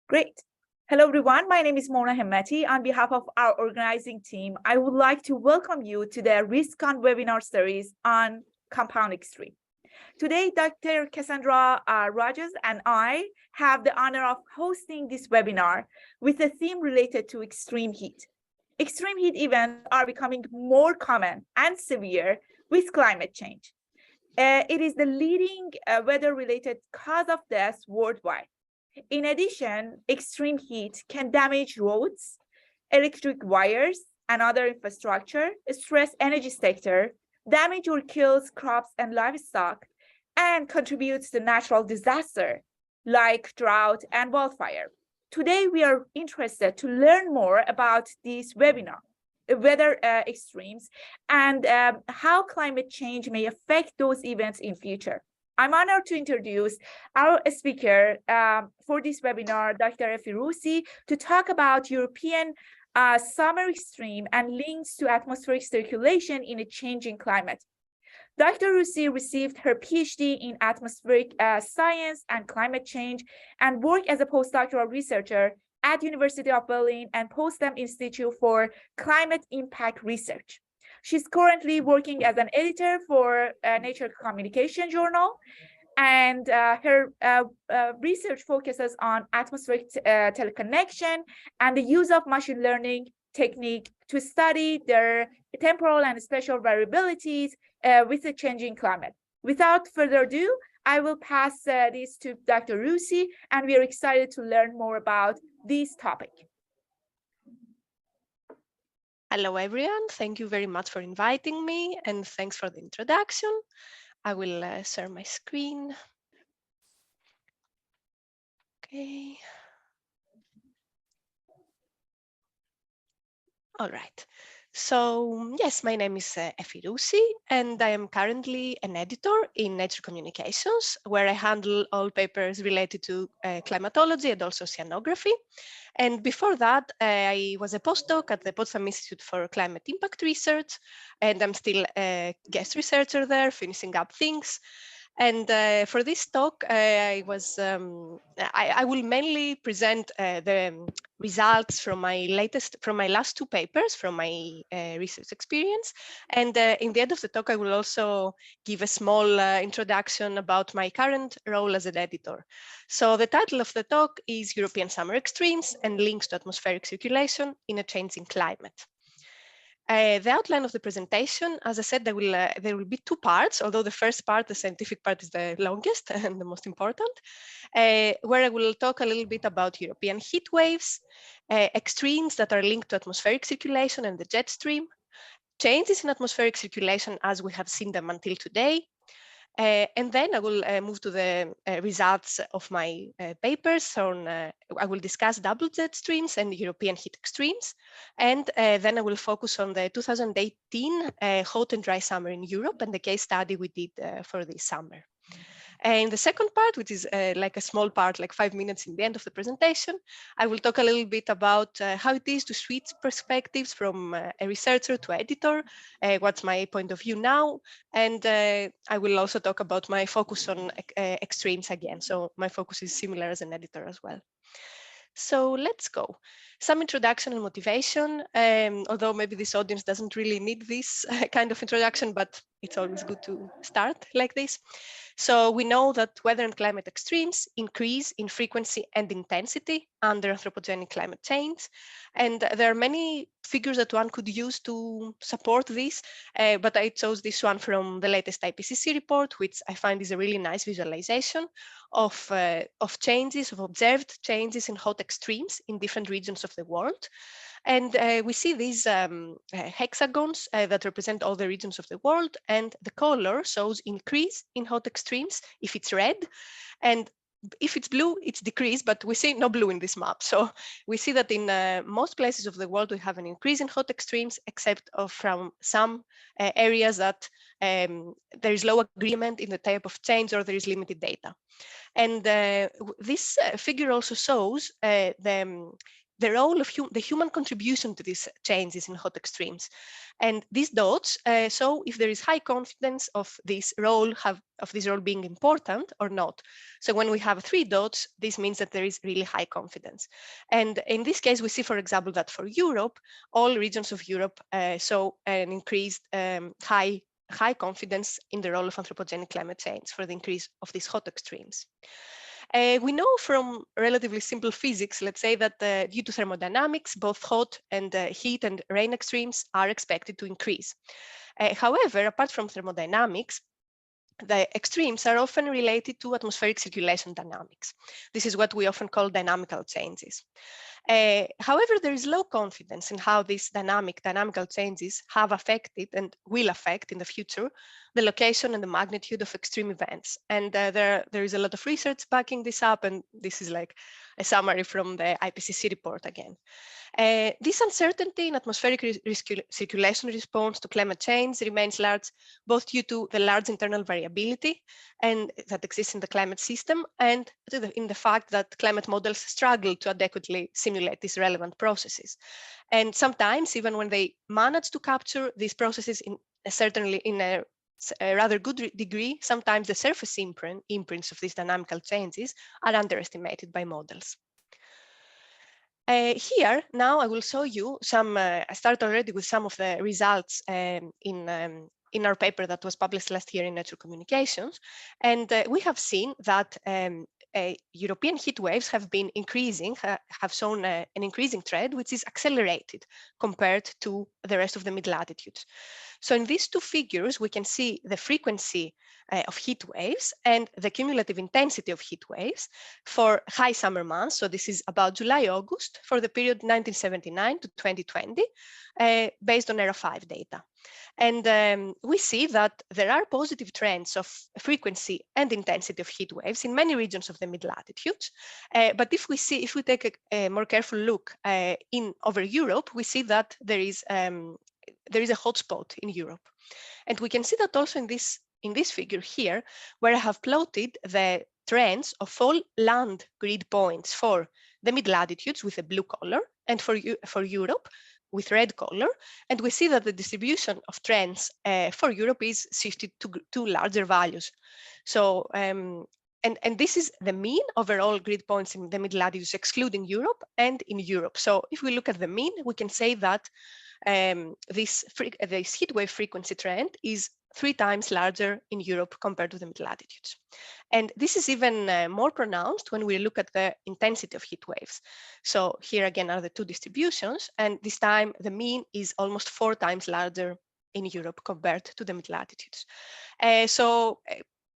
Great. Hello, everyone. My name is Mona Hemmeti. On behalf of our organizing team, I would like to welcome you to the RiskCon webinar series on compound extreme. Today, Dr. Cassandra Rogers and I have the honor of hosting this webinar with a theme related to extreme heat. Extreme heat events are becoming more common and severe with climate change. It is the leading weather-related cause of death worldwide. In addition, extreme heat can damage roads, electric wires, and other infrastructure, stress energy sector, damage or kills crops and livestock, and contributes to natural disaster like drought and wildfire. Today, we are interested to learn more about this webinar, weather extremes, and how climate change may affect those events in future. I'm honored to introduce our speaker for this webinar, Dr. Rousi, to talk about European summer extreme and links to atmospheric circulation in a changing climate. Dr. Rousi received her PhD in atmospheric science and climate change and worked as a postdoctoral researcher at University of Berlin and Potsdam Institute for Climate Impact Research. She's currently working as an editor for Nature Communication Journal, and her research focuses on atmospheric teleconnection and the use of machine learning technique to study their temporal and spatial variabilities with the changing climate. Without further ado, I will pass this to Dr. Rousi, and we are excited to learn more about this topic. Hello, everyone. Thank you very much for inviting me, and thanks for the introduction. I will share my screen. Okay. All right. So yes, my name is Efi Rousi, and I am currently an editor in Nature Communications, where I handle all papers related to climatology and also oceanography. And before that, I was a postdoc at the Potsdam Institute for Climate Impact Research, and I'm still a guest researcher there, finishing up things. And for this talk, I will mainly present the results from my last two papers from my research experience. And in the end of the talk, I will also give a small introduction about my current role as an editor. So the title of the talk is European Summer Extremes and Links to Atmospheric Circulation in a Changing Climate. The outline of the presentation, as I said, there will be two parts, although the first part, the scientific part, is the longest and the most important, where I will talk a little bit about European heat waves, extremes that are linked to atmospheric circulation and the jet stream, changes in atmospheric circulation as we have seen them until today, and then I will move to the results of my papers on, I will discuss double jet streams and European heat extremes. And then I will focus on the 2018 hot and dry summer in Europe and the case study we did for this summer. And the second part, which is like a small part, like 5 minutes in the end of the presentation, I will talk a little bit about how it is to switch perspectives from a researcher to editor, what's my point of view now, and I will also talk about my focus on extremes again. So my focus is similar as an editor as well. So let's go. Some introduction and motivation, although maybe this audience doesn't really need this kind of introduction, but it's always good to start like this. So we know that weather and climate extremes increase in frequency and intensity under anthropogenic climate change. And there are many figures that one could use to support this, but I chose this one from the latest IPCC report, which I find is a really nice visualization of changes, of observed changes in hot extremes in different regions of the world. And we see these hexagons that represent all the regions of the world, and the color shows increase in hot extremes if it's red, and if it's blue, it's decrease, but we see no blue in this map. So we see that in most places of the world, we have an increase in hot extremes, except from some areas that there is low agreement in the type of change or there is limited data. And this figure also shows the the role of the human contribution to these changes in hot extremes. And these dots show if there is high confidence of this role being important or not. So when we have 3 dots, this means that there is really high confidence. And in this case, we see, for example, that for Europe, all regions of Europe show an increased high confidence in the role of anthropogenic climate change for the increase of these hot extremes. We know from relatively simple physics, let's say, that due to thermodynamics, both hot and heat and rain extremes are expected to increase. However, apart from thermodynamics, the extremes are often related to atmospheric circulation dynamics. This is what we often call dynamical changes. However, there is low confidence in how these dynamical changes have affected and will affect in the future the location and the magnitude of extreme events. And there is a lot of research backing this up, and this is like a summary from the IPCC report again. This uncertainty in atmospheric circulation response to climate change remains large, both due to the large internal variability and that exists in the climate system, and in the fact that climate models struggle to adequately simulate these relevant processes. And sometimes, even when they manage to capture these processes certainly in a rather good degree, sometimes the surface imprints of these dynamical changes are underestimated by models. Here, now I will show you some, I start already with some of the results in our paper that was published last year in Nature Communications. And we have seen that European heat waves have been increasing, have shown an increasing trend, which is accelerated compared to the rest of the mid-latitudes. So in these 2 figures, we can see the frequency of heat waves and the cumulative intensity of heat waves for high summer months. So this is about July, August for the period 1979 to 2020, based on ERA5 data. And we see that there are positive trends of frequency and intensity of heat waves in many regions of the mid-latitudes. But if we take a more careful look over Europe, we see that there is a hotspot in Europe. And we can see that also in this figure here, where I have plotted the trends of all land grid points for the mid-latitudes with a blue color, and for Europe with red color. And we see that the distribution of trends for Europe is shifted to larger values. So, and this is the mean overall grid points in the mid-latitudes, excluding Europe and in Europe. So if we look at the mean, we can say that this heat wave frequency trend is 3 times larger in Europe compared to the mid-latitudes. And this is even more pronounced when we look at the intensity of heat waves. So here again are the 2 distributions, and this time the mean is almost 4 times larger in Europe compared to the mid-latitudes. So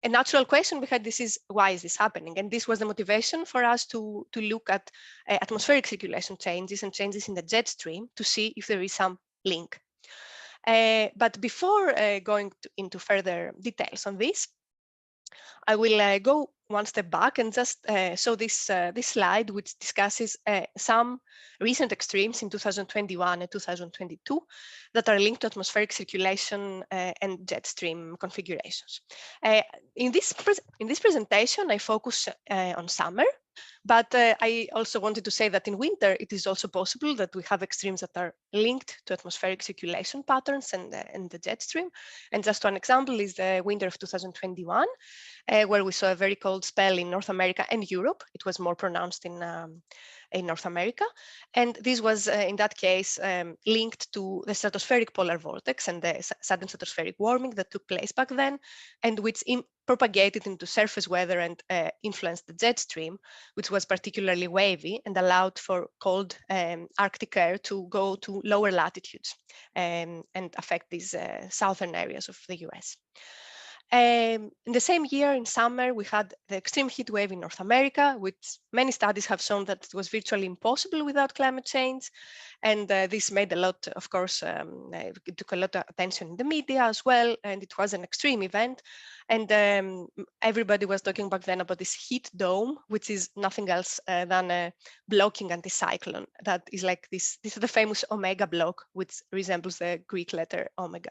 a natural question behind this is, why is this happening? And this was the motivation for us to look at atmospheric circulation changes and changes in the jet stream to see if there is some link. But before going into further details on this, I will go one step back and just show this slide, which discusses some recent extremes in 2021 and 2022 that are linked to atmospheric circulation and jet stream configurations. In this presentation, I focus on summer, but I also wanted to say that in winter, it is also possible that we have extremes that are linked to atmospheric circulation patterns and the jet stream. And just one example is the winter of 2021, where we saw a very cold spell in North America and Europe. It was more pronounced in North America. And this was, in that case, linked to the stratospheric polar vortex and the sudden stratospheric warming that took place back then, and which propagated into surface weather and influenced the jet stream, which was particularly wavy and allowed for cold Arctic air to go to lower latitudes and affect these southern areas of the US. In the same year, in summer, we had the extreme heat wave in North America, which many studies have shown that it was virtually impossible without climate change. And this made a lot, of course, it took a lot of attention in the media as well, and it was an extreme event. And everybody was talking back then about this heat dome, which is nothing else than a blocking anticyclone. That is like this is the famous omega block, which resembles the Greek letter omega.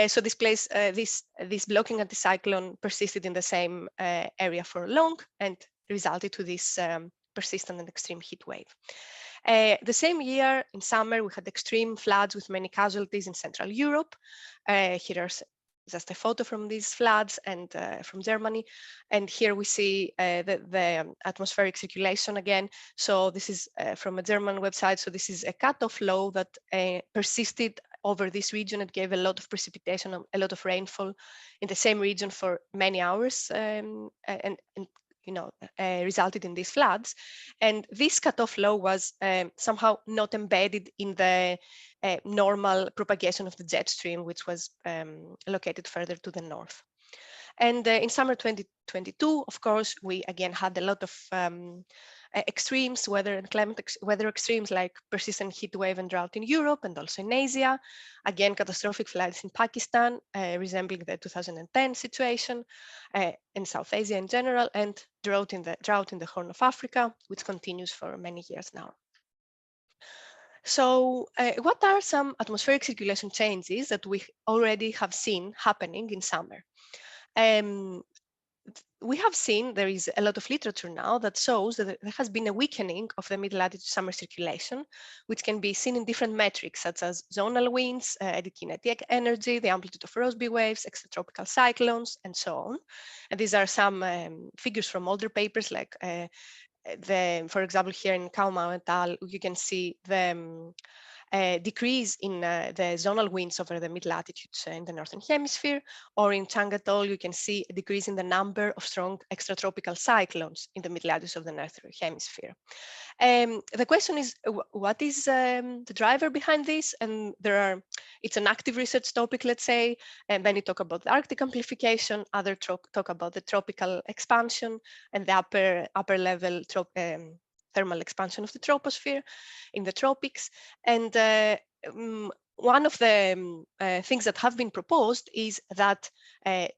So this blocking anticyclone persisted in the same area for long and resulted to this persistent and extreme heat wave. The same year, in summer, we had extreme floods with many casualties in Central Europe. Here's just a photo from these floods and from Germany. And here we see the atmospheric circulation again. So this is from a German website. So this is a cutoff low that persisted over this region. It gave a lot of precipitation, a lot of rainfall in the same region for many hours, and resulted in these floods. And this cutoff low was somehow not embedded in the normal propagation of the jet stream, which was located further to the north. And in summer 2022, of course, we again had a lot of extremes, weather and weather extremes like persistent heat wave and drought in Europe and also in Asia. Again, catastrophic floods in Pakistan, resembling the 2010 situation, in South Asia in general, and drought in the Horn of Africa, which continues for many years now. So what are some atmospheric circulation changes that we already have seen happening in summer? We have seen there is a lot of literature now that shows that there has been a weakening of the mid-latitude summer circulation, which can be seen in different metrics such as zonal winds, kinetic energy, the amplitude of Rossby waves, extratropical cyclones, and so on. And these are some figures from older papers, like for example, here in Kaumau et al., you can see the decrease in the zonal winds over the mid-latitudes in the Northern Hemisphere, or in Chang et al., you can see a decrease in the number of strong extratropical cyclones in the mid-latitudes of the Northern Hemisphere. The question is, what is the driver behind this? And it's an active research topic, let's say, and many talk about the Arctic amplification, others talk about the tropical expansion and the upper level thermal expansion of the troposphere in the tropics. And one of the things that have been proposed is that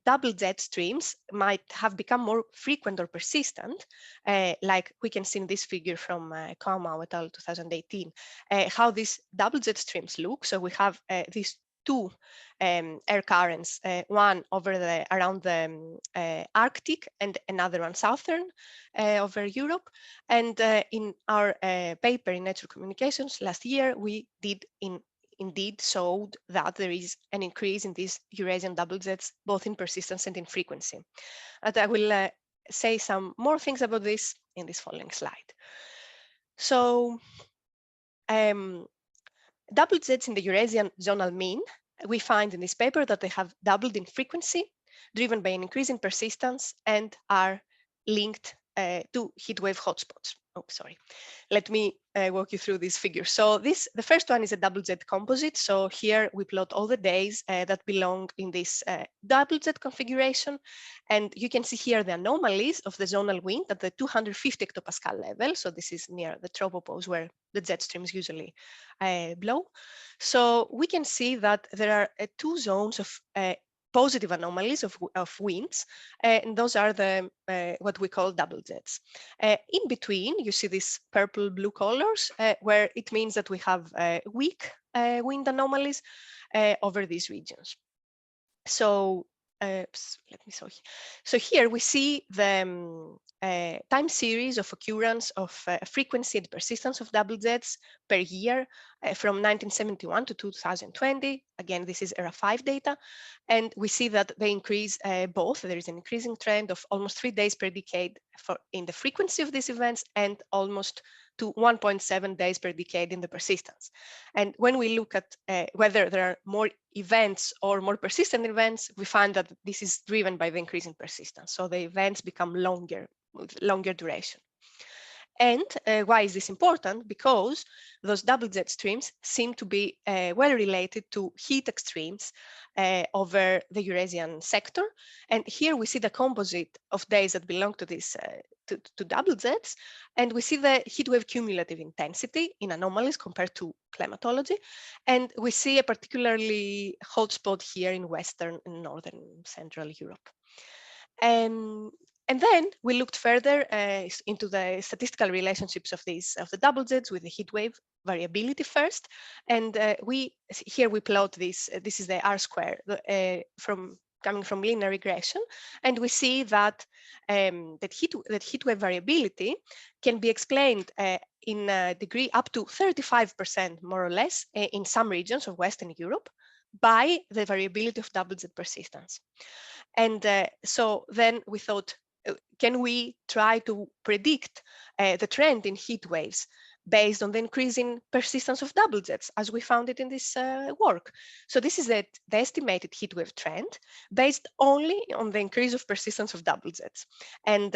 double jet streams might have become more frequent or persistent, like we can see in this figure from Kaumau et al. 2018, how these double jet streams look. So we have these two air currents, one around the Arctic and another one southern over Europe. And in our paper in Nature Communications last year, we indeed showed that there is an increase in these Eurasian double jets, both in persistence and in frequency. And I will say some more things about this in this following slide. So double jets in the Eurasian zonal mean, we find in this paper that they have doubled in frequency, driven by an increase in persistence, and are linked to heat wave hotspots. Oh, sorry. Let me walk you through these figures. So the first one is a double jet composite. So here we plot all the days that belong in this double jet configuration. And you can see here the anomalies of the zonal wind at the 250 hectopascal level. So this is near the tropopause where the jet streams usually blow. So we can see that there are two zones of positive anomalies of winds, and those are the what we call double jets. In between, you see these purple-blue colors, where it means that we have weak wind anomalies over these regions. So let me show you. So here we see the time series of occurrence of frequency and persistence of double jets per year from 1971 to 2020. Again, this is ERA 5 data. And we see that they increase both. There is an increasing trend of almost 3 days per decade in the frequency of these events, and almost to 1.7 days per decade in the persistence. And when we look at whether there are more events or more persistent events, we find that this is driven by the increase in persistence. So the events become longer, with longer duration. And why is this important? Because those double jet streams seem to be well related to heat extremes over the Eurasian sector. And here we see the composite of days that belong to this to double jets, and we see the heat wave cumulative intensity in anomalies compared to climatology. And we see a particularly hot spot here in Western and Northern Central Europe. And then we looked further into the statistical relationships of the double jets with the heat wave variability first. And here we plot this. This is the R square from coming from linear regression, and we see that that heat wave variability can be explained in a degree up to 35% more or less in some regions of Western Europe by the variability of double Z persistence. And so then we thought, can we try to predict the trend in heat waves based on the increasing persistence of double Zs, as we found it in this work? So this is the estimated heat wave trend based only on the increase of persistence of double Zs. And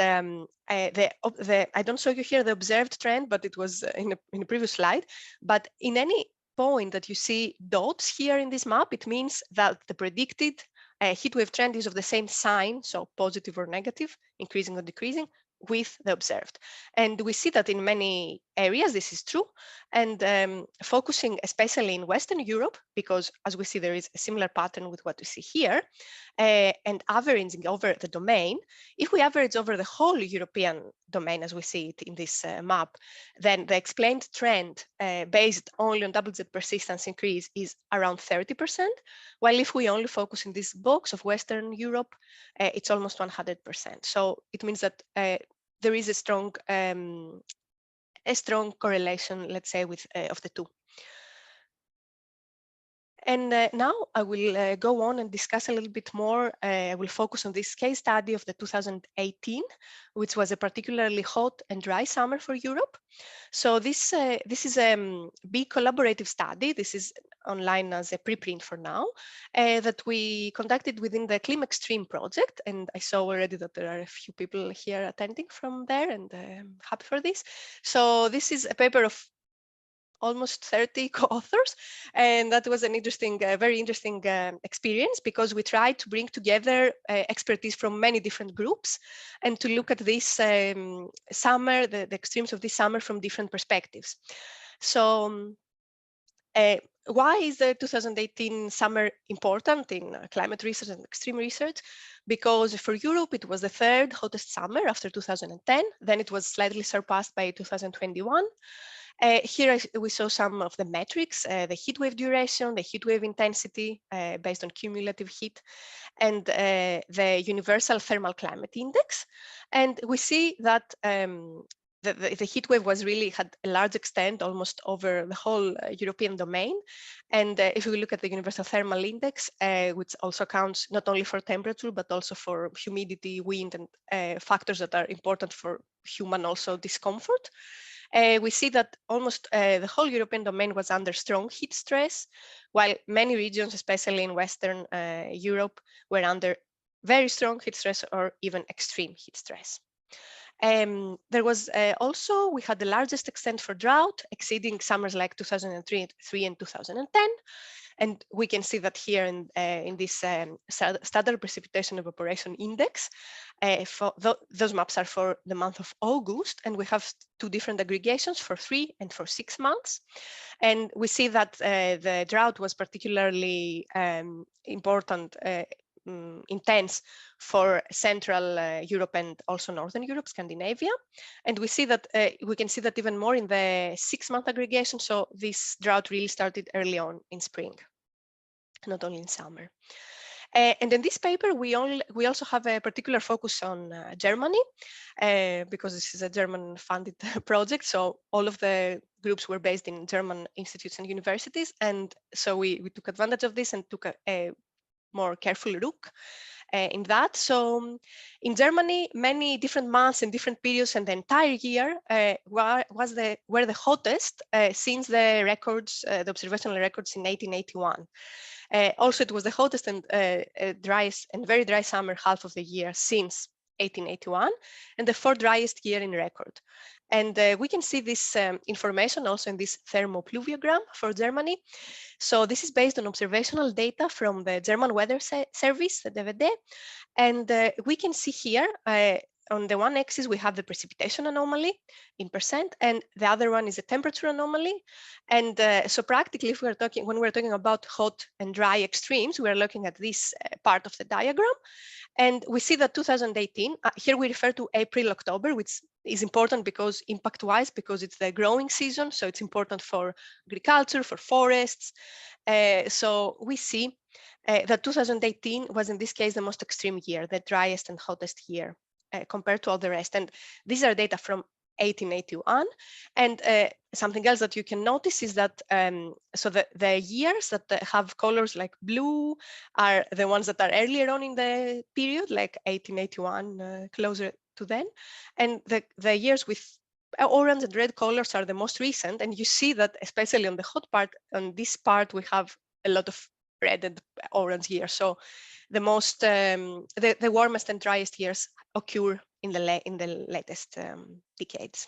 I don't show you here the observed trend, but it was in a previous slide. But in any point that you see dots here in this map, it means that the predicted heat wave trend is of the same sign, so positive or negative, increasing or decreasing, with the observed. And we see that in many areas this is true, and focusing especially in Western Europe, because as we see there is a similar pattern with what we see here, and averaging over the domain. If we average over the whole European domain as we see it in this map, then the explained trend based only on double Z persistence increase is around 30%, while if we only focus in this box of Western Europe, it's almost 100%. So it means that there is a strong correlation, let's say, with of the two. And now I will go on and discuss a little bit more. I will focus on this case study of the 2018, which was a particularly hot and dry summer for Europe. So this is a big collaborative study. This is online as a preprint for now, that we conducted within the ClimExtreme project. And I saw already that there are a few people here attending from there, and I'm happy for this. So this is a paper of almost 30 co-authors, and that was an interesting, very interesting experience, because we tried to bring together expertise from many different groups and to look at this summer, the extremes of this summer from different perspectives. So why is the 2018 summer important in climate research and extreme research? Because for Europe, it was the third hottest summer after 2010. Then it was slightly surpassed by 2021. Here we saw some of the metrics, the heat wave duration, the heat wave intensity based on cumulative heat, and the universal thermal climate index. And we see that the heat wave was really had a large extent almost over the whole European domain. And if we look at the universal thermal index, which also counts not only for temperature, but also for humidity, wind, and factors that are important for human also discomfort, we see that almost the whole European domain was under strong heat stress, while many regions, especially in Western Europe, were under very strong heat stress or even extreme heat stress. There was also, we had the largest extent for drought, exceeding summers like 2003 and 2010. And we can see that here in this standard precipitation evaporation index. Those maps are for the month of August, and we have two different aggregations for 3 and for 6 months. And we see that the drought was particularly important, intense for Central Europe and also Northern Europe, Scandinavia. And we see that we can see that even more in the 6-month aggregation. So this drought really started early on in spring, not only in summer. And in this paper, we also have a particular focus on Germany, because this is a German-funded project. So all of the groups were based in German institutes and universities. And so we took advantage of this and took a more careful look in that. So in Germany, many different months and different periods and the entire year were the hottest since the records, the observational records in 1881. Also, it was the hottest and driest and very dry summer half of the year since 1881, and the 4th driest year in record. And we can see this information also in this thermopluviogram for Germany. So this is based on observational data from the German Weather Service, the DWD. And we can see here, on the one axis, we have the precipitation anomaly in percent, and the other one is the temperature anomaly. And so practically, if we're talking, when we're talking about hot and dry extremes, we're looking at this part of the diagram. And we see that 2018, here we refer to April, October, which is important because impact-wise, because it's the growing season. So it's important for agriculture, for forests. So we see that 2018 was in this case the most extreme year, the driest and hottest year compared to all the rest. And these are data from 1881. And something else that you can notice is that so the years that have colors like blue are the ones that are earlier on in the period, like 1881, closer to then. And the years with orange and red colors are the most recent. And you see that especially on the hot part, on this part, we have a lot of red and orange years. So the most, the warmest and driest years occur in the latest decades.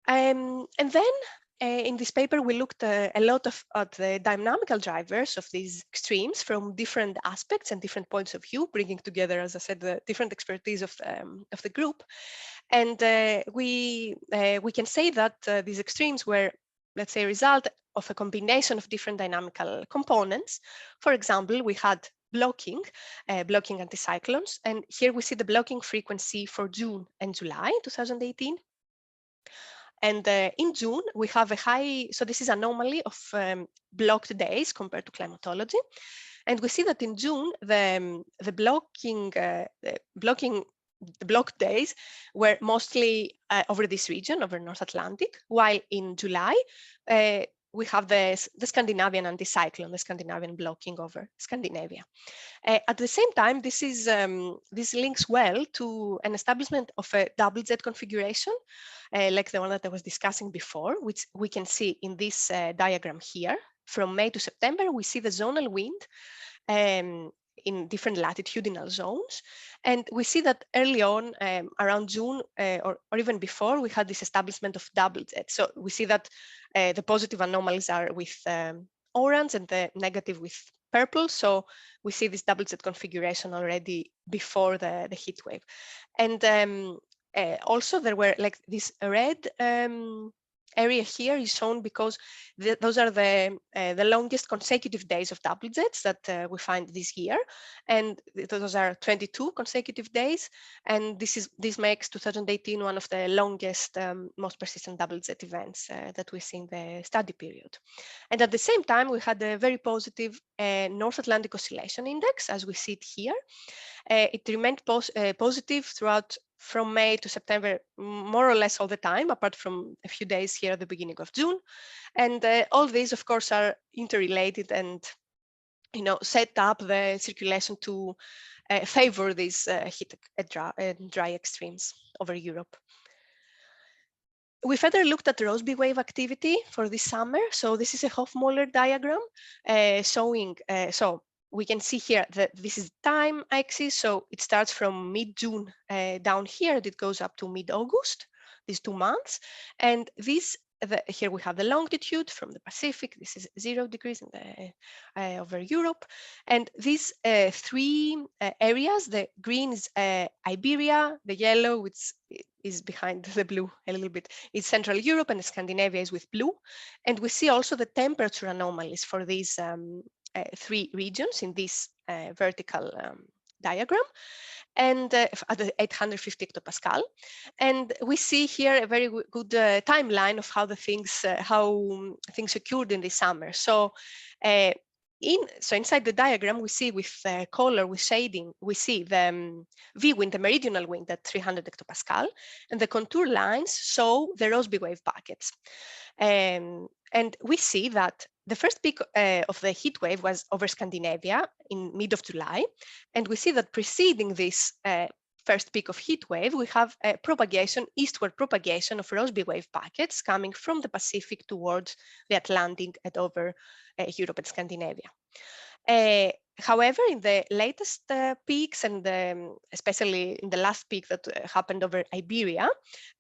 And then in this paper, we looked a lot at the dynamical drivers of these extremes from different aspects and different points of view, bringing together, as I said, the different expertise of the group. And we can say that these extremes were, let's say, a result of a combination of different dynamical components. For example, we had blocking anticyclones. And here we see the blocking frequency for June and July 2018. And in June, we have a high, so this is anomaly of blocked days compared to climatology. And we see that in June, the blocked days were mostly over this region, over North Atlantic, while in July, we have the Scandinavian anticyclone, the Scandinavian blocking over Scandinavia. At the same time, this links well to an establishment of a double Z configuration, like the one that I was discussing before, which we can see in this diagram here. From May to September, we see the zonal wind in different latitudinal zones. And we see that early on, around June or even before, we had this establishment of double Z. So we see that the positive anomalies are with orange and the negative with purple. So we see this double Z configuration already before the heat wave. And also there were like this red area here is shown because those are the longest consecutive days of double Zs that we find this year, and those are 22 consecutive days, and this makes 2018 one of the longest, most persistent double Z events that we see in the study period. And at the same time, we had a very positive North Atlantic Oscillation Index, as we see it here. It remained positive throughout from May to September, more or less all the time, apart from a few days here at the beginning of June. And all these, of course, are interrelated and set up the circulation to favor these heat and dry extremes over Europe. We further looked at Rossby wave activity for this summer. So this is a Hofmöller diagram showing, so we can see here that this is time axis. So it starts from mid-June down here, it goes up to mid-August, these 2 months. And this, here we have the longitude from the Pacific. This is 0 degrees in the, over Europe. And these 3 areas, the green is Iberia, the yellow, which is behind the blue a little bit, is Central Europe, and Scandinavia is with blue. And we see also the temperature anomalies for these 3 regions in this vertical diagram, and at 850 hectopascal. And we see here a very good timeline of how things occurred in the summer. So inside the diagram, we see with color, with shading, we see the V wind, the meridional wind at 300 hectopascal, and the contour lines show the Rossby wave packets. And we see that the first peak of the heat wave was over Scandinavia in mid of July. And we see that preceding this first peak of heat wave, we have a propagation, eastward propagation of Rossby wave packets coming from the Pacific towards the Atlantic and over Europe and Scandinavia. However, in the latest peaks, and especially in the last peak that happened over Iberia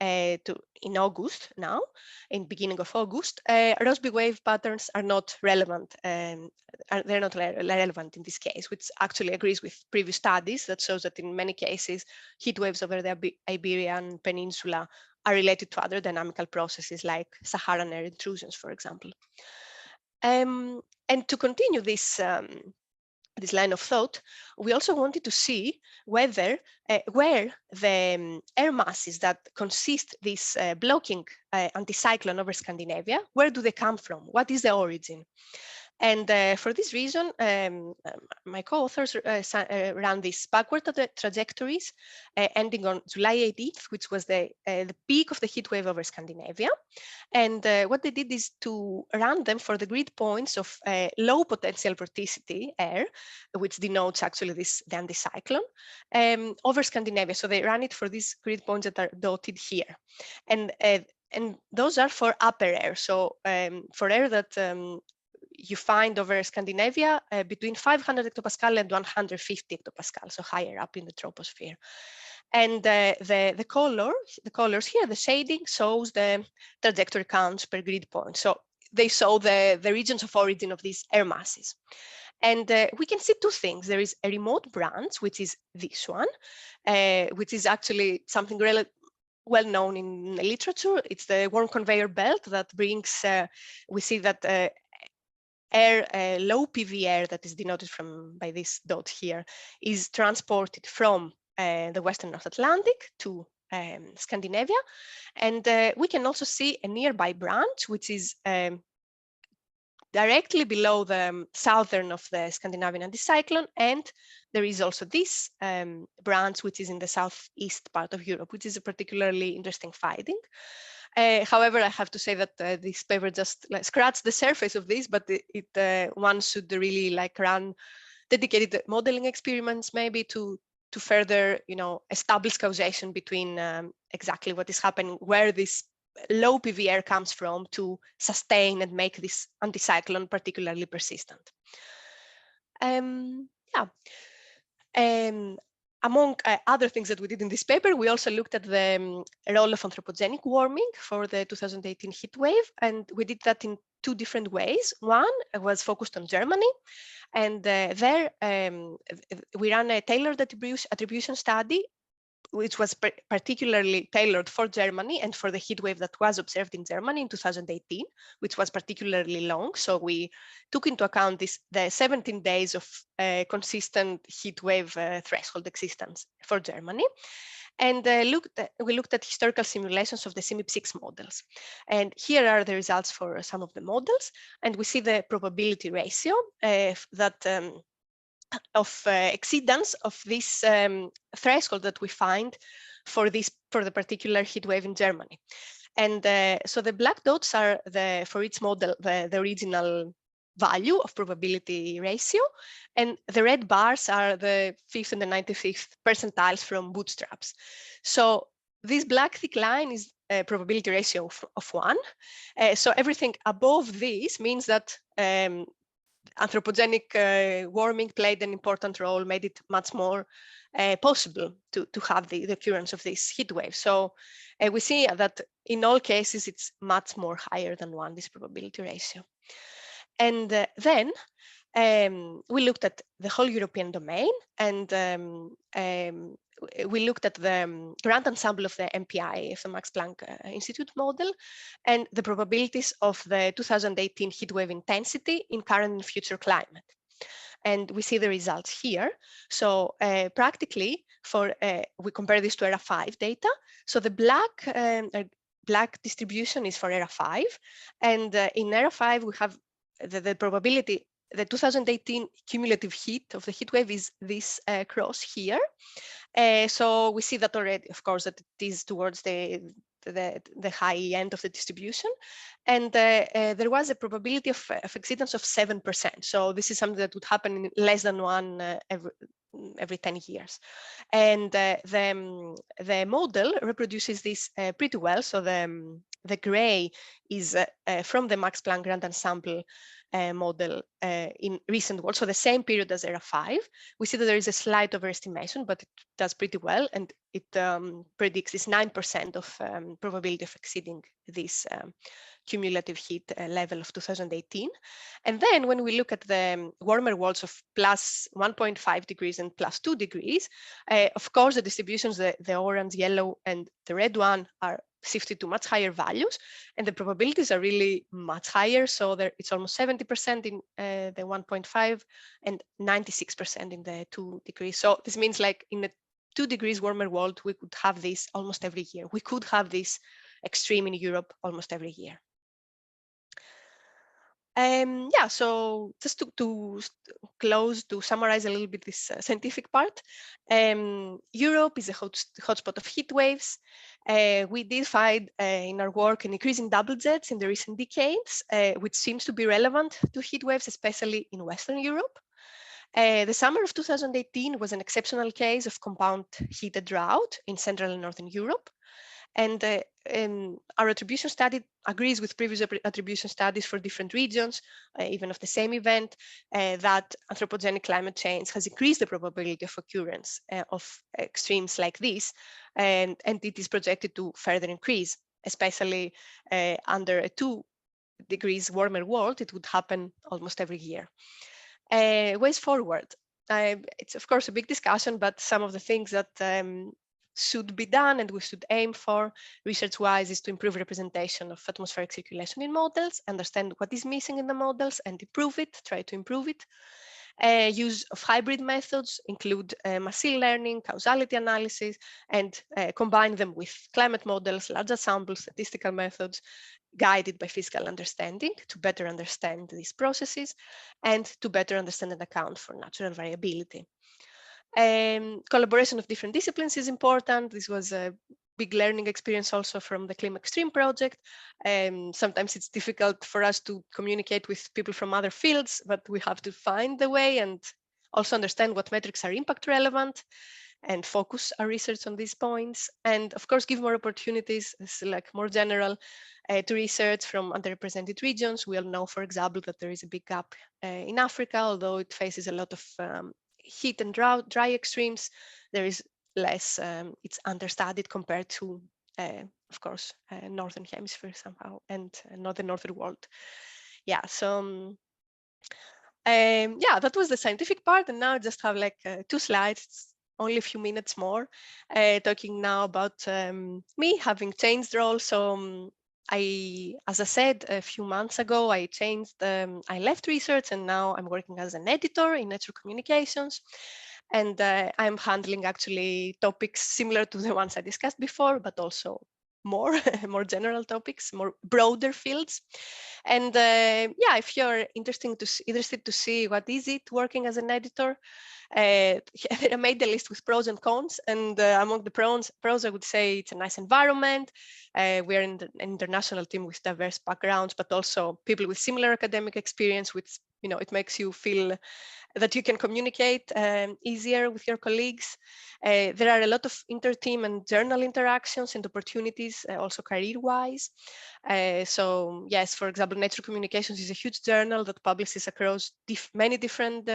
in August now, in beginning of August, Rossby wave patterns are not relevant. They're not relevant in this case, which actually agrees with previous studies that shows that in many cases, heat waves over the Iberian Peninsula are related to other dynamical processes like Saharan air intrusions, for example. And to continue this this line of thought, we also wanted to see whether where the air masses that consist this blocking anticyclone over Scandinavia, where do they come from? What is the origin? And for this reason, my co-authors ran these backward trajectories ending on July 18th, which was the peak of the heat wave over Scandinavia. And what they did is to run them for the grid points of low potential vorticity air, which denotes actually the anticyclone, over Scandinavia. So they ran it for these grid points that are dotted here. And those are for upper air. So for air that you find over Scandinavia between 500 hectopascal and 150 hectopascal, so higher up in the troposphere. And the colors here, the shading shows the trajectory counts per grid point. So they show the regions of origin of these air masses. And we can see two things. There is a remote branch, which is this one, which is actually something well known in the literature. It's the warm conveyor belt that brings, we see that low PV air that is denoted by this dot here is transported from the Western North Atlantic to Scandinavia. And we can also see a nearby branch, which is directly below the southern of the Scandinavian anticyclone. And there is also this branch, which is in the southeast part of Europe, which is a particularly interesting finding. However, I have to say that this paper just scratched the surface of this, but one should really run dedicated modeling experiments maybe to further, establish causation between exactly what is happening, where this low PV air comes from to sustain and make this anticyclone particularly persistent. Yeah. Among other things that we did in this paper, we also looked at the role of anthropogenic warming for the 2018 heat wave, and we did that in two different ways. One was focused on Germany, and there we ran a tailored attribution study, which was particularly tailored for Germany and for the heat wave that was observed in Germany in 2018, which was particularly long. So we took into account the 17 days of consistent heat wave threshold existence for Germany. And we looked at historical simulations of the CMIP6 models. And here are the results for some of the models. And we see the probability ratio of exceedance of this threshold that we find for the particular heat wave in Germany. And so the black dots are for each model the original value of probability ratio, and the red bars are the 5th and the 95th percentiles from bootstraps. So this black thick line is a probability ratio of 1. So everything above this means that anthropogenic warming played an important role, made it much more possible to have the occurrence of this heat wave. So we see that in all cases, it's much more higher than 1, this probability ratio. And then we looked at the whole European domain, and we looked at the grand ensemble of the MPI, of the Max Planck Institute model, and the probabilities of the 2018 heat wave intensity in current and future climate. And we see the results here. So practically, we compare this to ERA 5 data. So the black distribution is for ERA 5, and in ERA 5 we have the probability. The 2018 cumulative heat of the heat wave is this cross here. So we see that already, of course, that it is towards the high end of the distribution. And there was a probability of exceedance of 7%. So this is something that would happen in less than 1 every 10 years. And the model reproduces this pretty well. So the gray is from the Max Planck Grand Ensemble model in recent world, so the same period as ERA 5. We see that there is a slight overestimation, but it does pretty well, and it predicts this 9% of probability of exceeding this cumulative heat level of 2018. And then when we look at the warmer worlds of plus 1.5 degrees and plus 2 degrees, of course, the distributions, the orange, yellow, and the red one are shifted to much higher values, and the probabilities are really much higher. So there, it's almost 70% in the 1.5 and 96% in the 2 degrees. So this means like in a 2 degrees warmer world, we could have this almost every year. We could have this extreme in Europe almost every year. Yeah, so just to close, to summarize a little bit this scientific part, Europe is a hotspot of heat waves. We did find in our work an increase in double jets in the recent decades, which seems to be relevant to heat waves, especially in Western Europe. The summer of 2018 was an exceptional case of compound heated drought in Central and Northern Europe. And our attribution study agrees with previous attribution studies for different regions, even of the same event, that anthropogenic climate change has increased the probability of occurrence of extremes like this, and it is projected to further increase, especially under a 2 degrees warmer world. It would happen almost every year. Ways forward. It's of course a big discussion, but some of the things that should be done and we should aim for research-wise is to improve representation of atmospheric circulation in models, understand what is missing in the models and improve it, try to improve it. Use of hybrid methods include machine learning, causality analysis, and combine them with climate models, larger samples, statistical methods, guided by physical understanding to better understand these processes and to better understand and account for natural variability. Collaboration of different disciplines is important. This was a big learning experience also from the Climate Extreme project. Sometimes it's difficult for us to communicate with people from other fields, but we have to find the way and also understand what metrics are impact relevant and focus our research on these points. And of course, give more opportunities, like more general, to research from underrepresented regions. We all know, for example, that there is a big gap in Africa, although it faces a lot of heat and dry extremes. There is less, it's understudied compared to, of course, Northern Hemisphere somehow and not the Northern world. Yeah, so yeah, that was the scientific part. And now I just have like 2 slides, only a few minutes more, talking now about me having changed role. So as I said, a few months ago, I changed, I left research and now I'm working as an editor in Nature Communications. And I'm handling actually topics similar to the ones I discussed before, but also more, more general topics, more broader fields. And yeah, if you're interested to see what is it working as an editor, I made the list with pros and cons. And among the pros, I would say it's a nice environment. We're in an international team with diverse backgrounds, but also people with similar academic experience, which, you know, it makes you feel that you can communicate easier with your colleagues. There are a lot of inter-team and journal interactions and opportunities, also career-wise. So yes, for example, Nature Communications is a huge journal that publishes across many different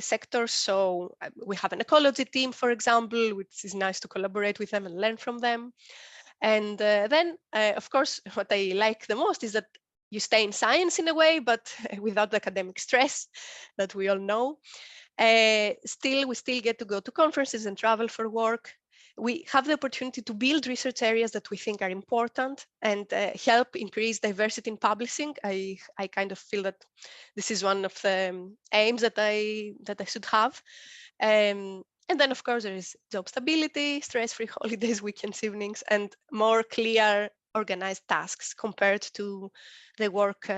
sectors. So we have an ecology team, for example, which is nice to collaborate with them and learn from them. And then, of course, what I like the most is that you stay in science in a way, but without the academic stress that we all know. We still get to go to conferences and travel for work. We have the opportunity to build research areas that we think are important and help increase diversity in publishing. I kind of feel that this is one of the aims that I should have. And then, of course, there is job stability, stress-free holidays, weekends, evenings, and more clear, organized tasks compared to the work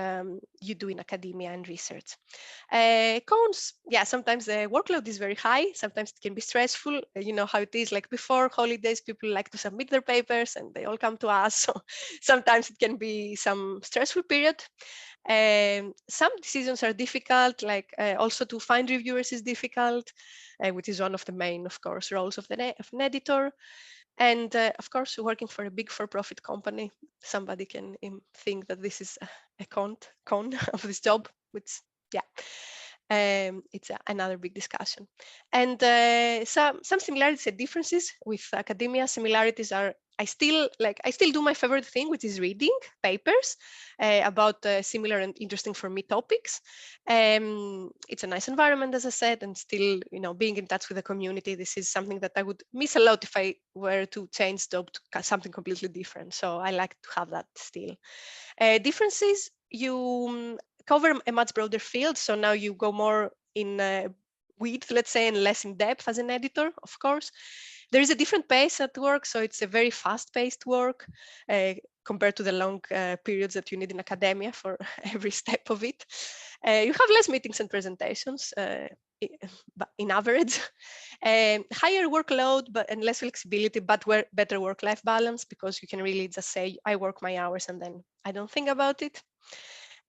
you do in academia and research. Cons, yeah, sometimes the workload is very high. Sometimes it can be stressful. You know how it is, like before holidays, people like to submit their papers and they all come to us. So sometimes it can be some stressful period. Some decisions are difficult, like also to find reviewers is difficult, which is one of the main, of course, roles of an editor. And of course, working for a big for-profit company, somebody can think that this is a con of this job, which, yeah. It's another big discussion. And some similarities and differences with academia. Similarities are I still do my favorite thing, which is reading papers about similar and interesting for me topics. It's a nice environment, as I said, and still, being in touch with the community. This is something that I would miss a lot if I were to change job to something completely different. So I like to have that still. Differences, you cover a much broader field. So now you go more in width, let's say, and less in depth as an editor, of course. There is a different pace at work, so it's a very fast-paced work compared to the long periods that you need in academia for every step of it. You have less meetings and presentations in average. Higher workload and less flexibility, but better work-life balance, because you can really just say, I work my hours and then I don't think about it.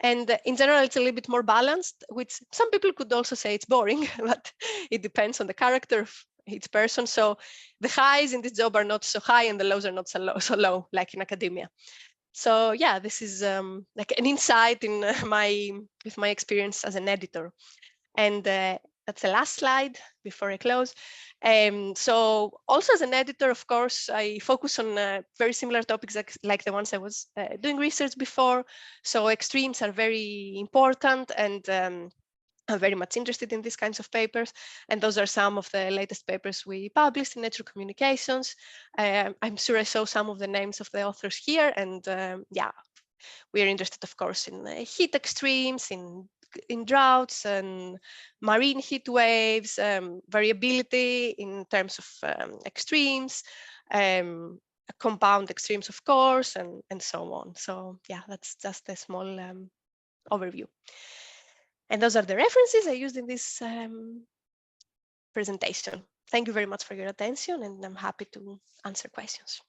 And in general, it's a little bit more balanced, which some people could also say it's boring, but it depends on the character of each person. So the highs in this job are not so high and the lows are not so low like in academia. So yeah, this is like an insight in with my experience as an editor. And that's the last slide before I close. So also as an editor, of course, I focus on very similar topics like the ones I was doing research before. So extremes are very important, and I'm very much interested in these kinds of papers. And those are some of the latest papers we published in Nature Communications. I'm sure I saw some of the names of the authors here. And yeah, we are interested, of course, in heat extremes, in droughts and marine heat waves, variability in terms of extremes, compound extremes, of course, and so on. So yeah, that's just a small overview. And those are the references I used in this presentation. Thank you very much for your attention, and I'm happy to answer questions.